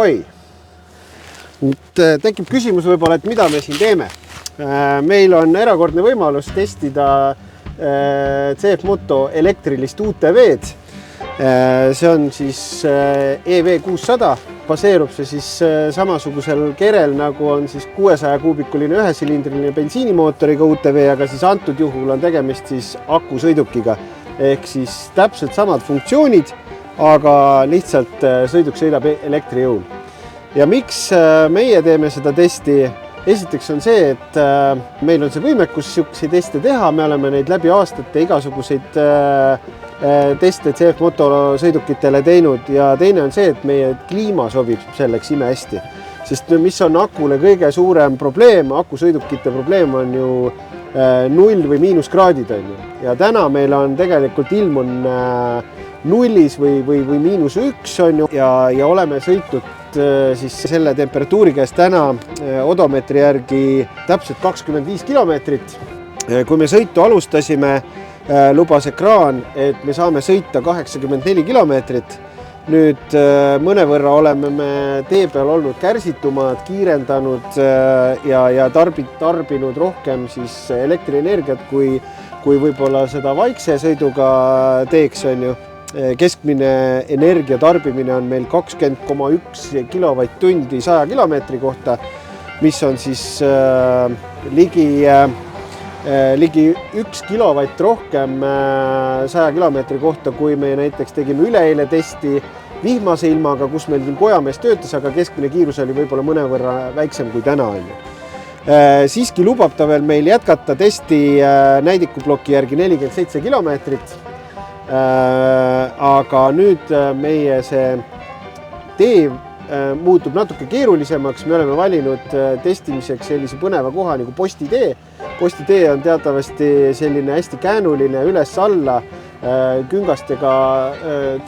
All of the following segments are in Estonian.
Ohoi! Tekib küsimus võib-olla, et mida me siin teeme. Meil on erakordne võimalus testida CF-Moto elektrilist UTV-d. See on siis EV600, baseerub see siis samasugusel kerel, nagu on siis 600 kuubikuline ühesilindriline bensiinimootoriga UTV, aga siis antud juhul on tegemist siis akusõidukiga. Ehk siis täpselt samad funktsioonid, aga lihtsalt sõiduk sõidab elektrijõul. Ja miks meie teeme seda testi? Esiteks on see, et meil on see võimekus selliseid teste teha, me oleme neid läbi aastate igasuguseid teste CF-Moto sõidukitele teinud ja teine on see, et meie kliima sobib selleks ime hästi. Sest mis on akule kõige suurem probleem, akusõidukite probleem on ju 0 või miinuskraadid on ju. Ja täna meil on tegelikult ilm on nullis või -1 on ju ja oleme sõitnud siis selle temperatuuri käes täna odomeetri järgi täpselt 25 kilomeetrit. Kui me sõitu alustasime, lubas ekraan, et me saame sõita 84 kilomeetrit. Nüüd mõnevõrra oleme me tee peal olnud kärsitumad, kiirendanud ja tarbinud rohkem siis elektrienergiat, kui võib-olla seda vaikse sõiduga teeks on ju. Keskmine energia tarbimine on meil 20,1 kilovatt-tundi 100 kilomeetri kohta, mis on siis ligi 1 kilovatt rohkem 100 kilomeetri kohta, kui me näiteks tegime üleeile testi vihmase ilmaga, kus meil küll kojamees töötas, aga keskmine kiirus oli võib-olla mõnevõrra väiksem kui täna on. Siiski lubab ta veel meil jätkata testi näidikuploki järgi 47 kilomeetrit. Aga nüüd meie see tee muutub natuke keerulisemaks. Me oleme valinud testimiseks sellise põneva koha nagu postitee. Postitee on teatavasti selline hästi käänuline üles-alla küngastega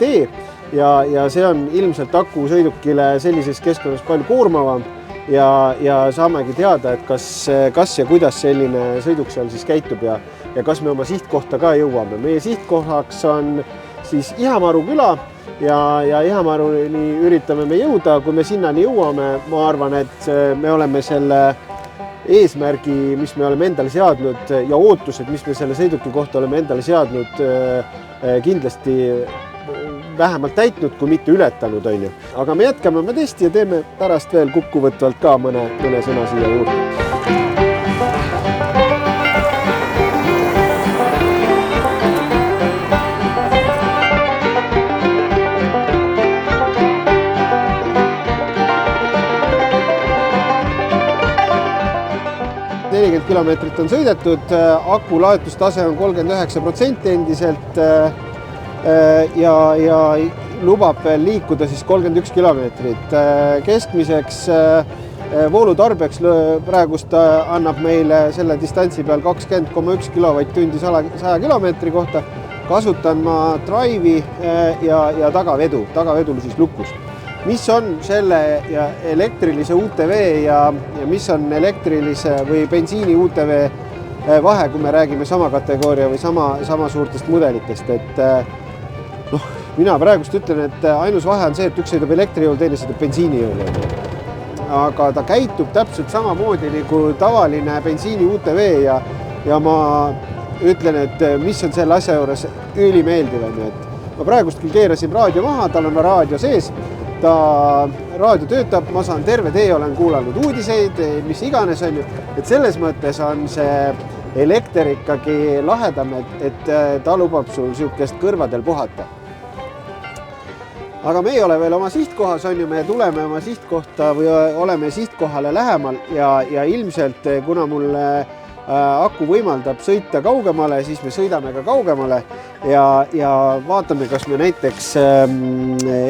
tee ja see on ilmselt akusõidukile sellises keskkonnas palju koormavam ja saamegi teada, et kas ja kuidas selline sõiduk seal siis käitub ja kas me oma sihtkohta ka jõuame. Meie sihtkohaks on siis Ihamaru küla ja Ihamaruni üritame me jõuda. Kui me sinnani jõuame, ma arvan, et me oleme selle eesmärgi, mis me oleme endale seadnud ja ootused, mis me selle sõiduki kohta oleme endale seadnud, kindlasti vähemalt täitnud, kui mitte ületanud on ju. Aga me jätkame oma testi ja teeme pärast veel kokkuvõtvalt ka mõne sõna siia juurde. Kilomeetrit on sõidetud, aku laetustase on 39% endiselt ja lubab veel liikuda siis 31 kilomeetrit. Keskmiseks voolutarbeks praegust annab meile selle distantsi peal 20,1 kilovatt-tundi 100 kilomeetri kohta. Kasutan ma Drive'i ja tagavedul siis lukus. Mis on selle elektrilise UTV ja mis on elektrilise või bensiini UTV vahe, kui me räägime sama kategooria või sama suurtest mudelitest. Et, mina praegust ütlen, et ainus vahe on see, et üks sõidab elektrijõul, teine sõidab bensiinijõul. Aga ta käitub täpselt samamoodi nagu tavaline bensiini UTV ja ma ütlen, et mis on selle asja juures ülimeeldiv. Ma praegust küll keerasin raadio maha, tal on raadio sees. Ta raadio töötab, ma saan terve tee, olen kuulanud uudiseid, mis iganes on ju. Et selles mõttes on see elekter ikkagi lahedam, et ta lubab sul siukest kõrvadel puhata. Aga me ei ole veel oma sihtkohas on ju, me tuleme oma sihtkohta või oleme sihtkohale lähemal ja ilmselt, kuna mulle aku võimaldab sõita kaugemale, siis me sõidame ka kaugemale ja vaatame, kas me näiteks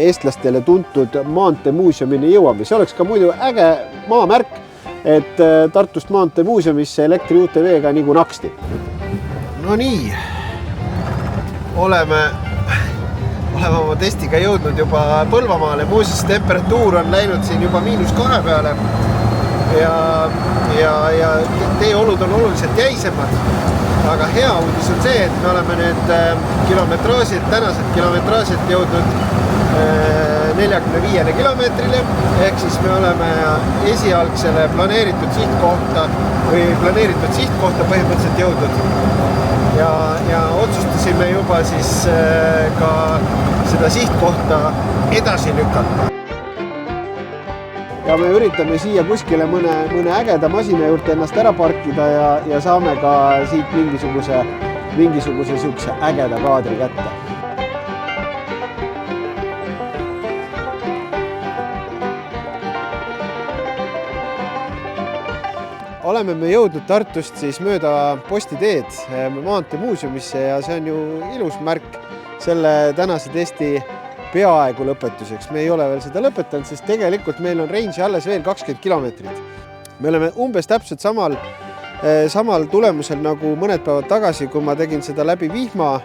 eestlastele tuntud maanteemuuseumini jõuame. See oleks ka muidu äge maamärk, et Tartust maanteemuuseumisse elektri UTV-ga nagu naksti. No nii, oleme oma testiga jõudnud juba Põlvamaale. Muuseas, temperatuur on läinud siin juba -2 peale. Ja teeolud on oluliselt jäisemad, aga hea uudis on see, et me oleme nüüd tänased kilometraažid jõudnud 45 kilomeetrile, ehk siis me oleme esialgsele planeeritud sihtkohta põhimõtteliselt jõudnud. Ja otsustasime juba siis ka seda sihtkohta edasi lükata. Ja me üritame siia kuskile mõne ägeda masina juurde ennast ära parkida ja saame ka siit mingisuguse sihukese ägeda kaadri kätte. Oleme me jõudnud Tartust siis mööda postiteed Maanteemuuseumisse ja see on ju ilus märk selle tänase testi peaaegu lõpetuseks. Me ei ole veel seda lõpetanud, sest tegelikult meil on range alles veel 20 kilomeetrit. Me oleme umbes täpselt samal tulemusel nagu mõned päevad tagasi, kui ma tegin seda läbi vihma,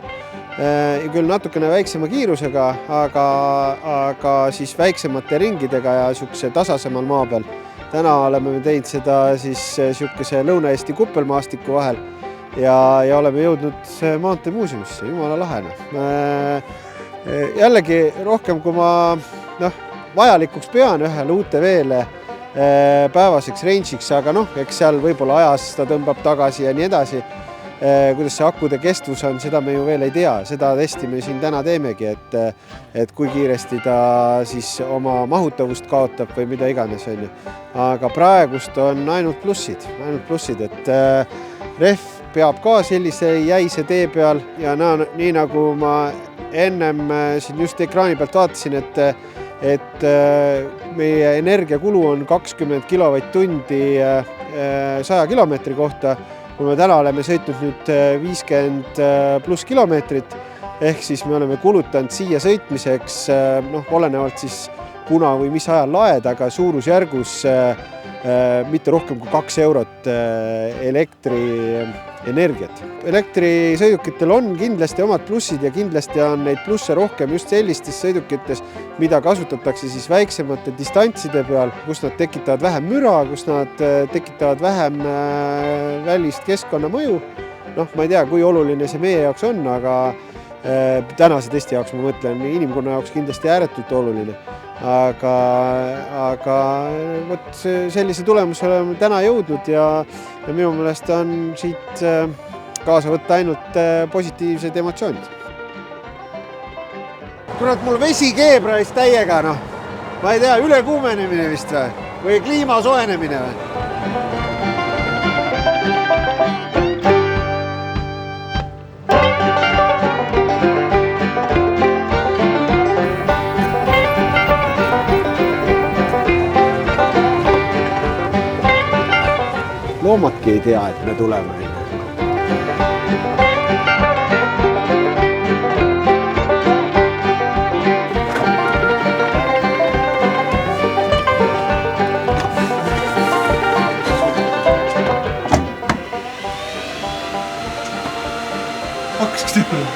küll natukene väiksema kiirusega, aga siis väiksemate ringidega ja sihukese tasasemal maa peal. Täna oleme me teinud seda siis sihukese Lõuna-Eesti kuppelmaastiku vahel ja oleme jõudnud Maanteemuuseumisse, jumala lahena. Jällegi rohkem, kui ma vajalikuks pean ühele UTV-le päevaseks range'iks, aga eks seal võib-olla ajas ta tõmbab tagasi ja nii edasi. Kuidas see akude kestvus on, seda me ju veel ei tea. Seda testi me siin täna teemegi, et kui kiiresti ta siis oma mahutavust kaotab või mida iganes on ju. Aga praegust on ainult plussid, et rehv peab ka sellise jäise tee peal ja nii nagu ma ennem siin just ekraani pealt vaatasin, et meie energiakulu on 20 kilovatt-tundi 100 kilomeetri kohta. Kui me täna oleme sõitnud nüüd 50 pluss kilomeetrit, ehk siis me oleme kulutanud siia sõitmiseks, olenevalt siis kuna või mis ajal laed, aga suurusjärgus mitte rohkem kui 2 eurot elektrienergiat. Elektrisõidukitel on kindlasti omad plussid ja kindlasti on neid plusse rohkem just sellistes sõidukites, mida kasutatakse siis väiksemate distantside peal, kus nad tekitavad vähem müra, kus nad tekitavad vähem välist keskkonnamõju. Ma ei tea, kui oluline see meie jaoks on, aga tänase testi jaoks ma mõtlen, inimkonna jaoks kindlasti ääretult oluline. Aga võt sellise tulemuse oleme täna jõudnud ja minu meelest on siit kaasa võtta ainult positiivsed emotsioonid. Kurat, mul vesi keeb raisk täiega, ma ei tea, ülekuumenemine vist või kliima soojenemine või? Loomadki ei tea, et me tuleme. Hakkaski teha.